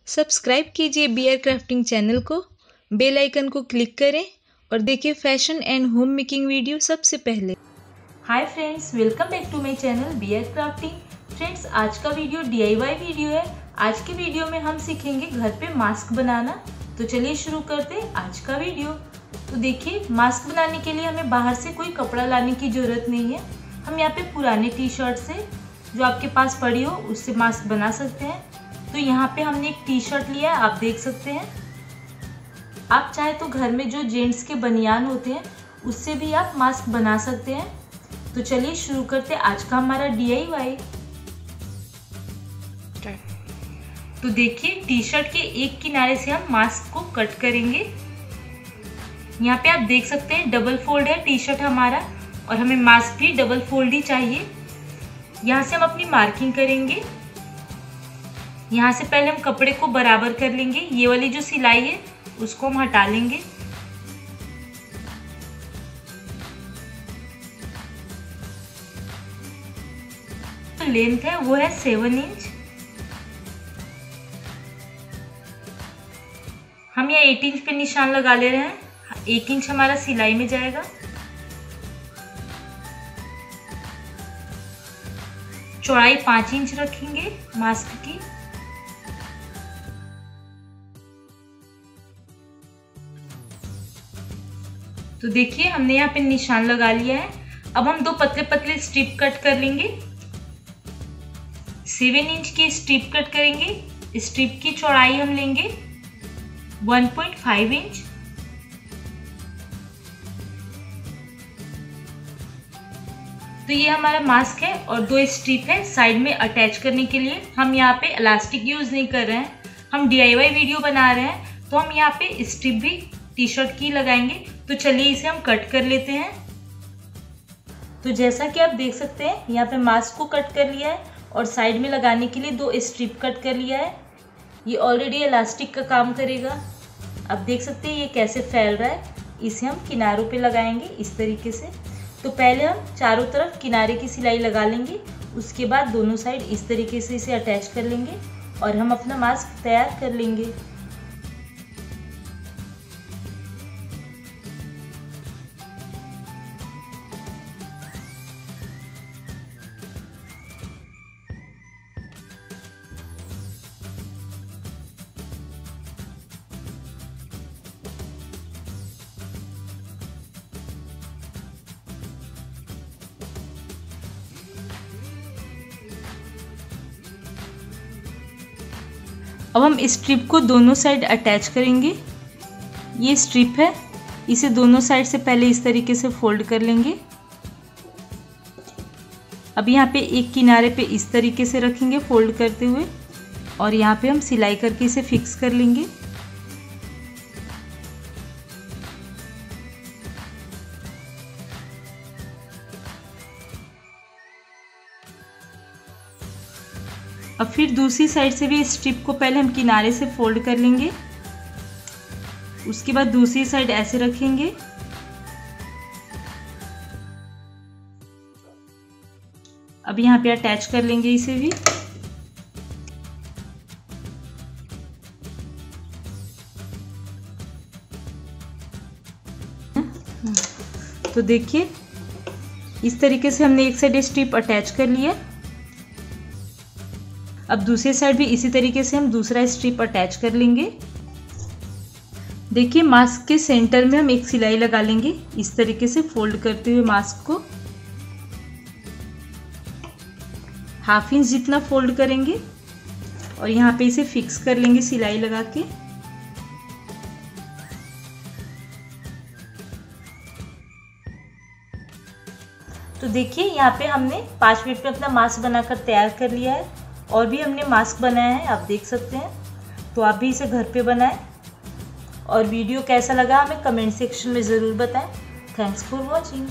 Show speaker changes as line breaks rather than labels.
Subscribe कीजिए BR crafting channel को, bell icon को क्लिक करें और देखिए fashion and home making video सबसे पहले।
Hi friends, welcome back to my channel BR crafting. Friends, आज का वीडियो DIY वीडियो है। आज के वीडियो में हम सीखेंगे घर पे मास्क बनाना। तो चलिए शुरू करते हैं आज का वीडियो। तो देखिए, मास्क बनाने के लिए हमें बाहर से कोई कपड़ा लाने की ज़रूरत नहीं है। हम यहाँ पे पुराने टी शर्ट से, जो आपके पास पड़ी हो, उससे मास्क बना सकते हैं। तो यहाँ पे हमने एक टी शर्ट लिया है, आप देख सकते हैं। आप चाहे तो घर में जो जेंट्स के बनियान होते हैं उससे भी आप मास्क बना सकते हैं। तो चलिए शुरू करते हैं आज का हमारा DIY। तो देखिए, टी शर्ट के एक किनारे से हम मास्क को कट करेंगे। यहाँ पे आप देख सकते हैं डबल फोल्ड है टी शर्ट हमारा, और हमें मास्क भी डबल फोल्ड ही चाहिए। यहाँ से हम अपनी मार्किंग करेंगे। यहाँ से पहले हम कपड़े को बराबर कर लेंगे। ये वाली जो सिलाई है उसको हम हटा लेंगे। तो लेंथ है वो है 7 इंच। हम यहाँ 8 इंच पे निशान लगा ले रहे हैं। 1 इंच हमारा सिलाई में जाएगा। चौड़ाई 5 इंच रखेंगे मास्क की। तो देखिए, हमने यहाँ पे निशान लगा लिया है। अब हम 2 पतले पतले स्ट्रिप कट कर लेंगे। 7 इंच की स्ट्रिप कट करेंगे। स्ट्रिप की चौड़ाई हम लेंगे 1.5 इंच। तो ये हमारा मास्क है और 2 स्ट्रिप है साइड में अटैच करने के लिए। हम यहाँ पे इलास्टिक यूज नहीं कर रहे हैं, हम DIY वीडियो बना रहे हैं, तो हम यहाँ पे स्ट्रिप भी टी शर्ट की लगाएंगे। तो चलिए इसे हम कट कर लेते हैं। तो जैसा कि आप देख सकते हैं, यहाँ पे मास्क को कट कर लिया है और साइड में लगाने के लिए 2 स्ट्रिप कट कर लिया है। ये ऑलरेडी इलास्टिक का काम करेगा। आप देख सकते हैं ये कैसे फैल रहा है। इसे हम किनारों पे लगाएंगे इस तरीके से। तो पहले हम चारों तरफ किनारे की सिलाई लगा लेंगे, उसके बाद दोनों साइड इस तरीके से इसे अटैच कर लेंगे और हम अपना मास्क तैयार कर लेंगे। अब हम स्ट्रिप को दोनों साइड अटैच करेंगे। ये स्ट्रिप है, इसे दोनों साइड से पहले इस तरीके से फोल्ड कर लेंगे। अब यहाँ पे एक किनारे पे इस तरीके से रखेंगे फोल्ड करते हुए, और यहाँ पे हम सिलाई करके इसे फिक्स कर लेंगे। अब फिर दूसरी साइड से भी स्ट्रिप को पहले हम किनारे से फोल्ड कर लेंगे, उसके बाद दूसरी साइड ऐसे रखेंगे। अब यहाँ पे अटैच कर लेंगे इसे भी। तो देखिए, इस तरीके से हमने एक साइड स्ट्रिप अटैच कर लिया। अब दूसरी साइड भी इसी तरीके से हम दूसरा स्ट्रिप अटैच कर लेंगे। देखिए, मास्क के सेंटर में हम एक सिलाई लगा लेंगे इस तरीके से फोल्ड करते हुए मास्क को। 1/2 इंच जितना फोल्ड करेंगे और यहाँ पे इसे फिक्स कर लेंगे सिलाई लगा के। तो देखिए, यहाँ पे हमने 5 मिनट में अपना मास्क बनाकर तैयार कर लिया है। और भी हमने मास्क बनाया है, आप देख सकते हैं। तो आप भी इसे घर पे बनाएं। और वीडियो कैसा लगा हमें कमेंट सेक्शन में ज़रूर बताएं। Thanks for watching.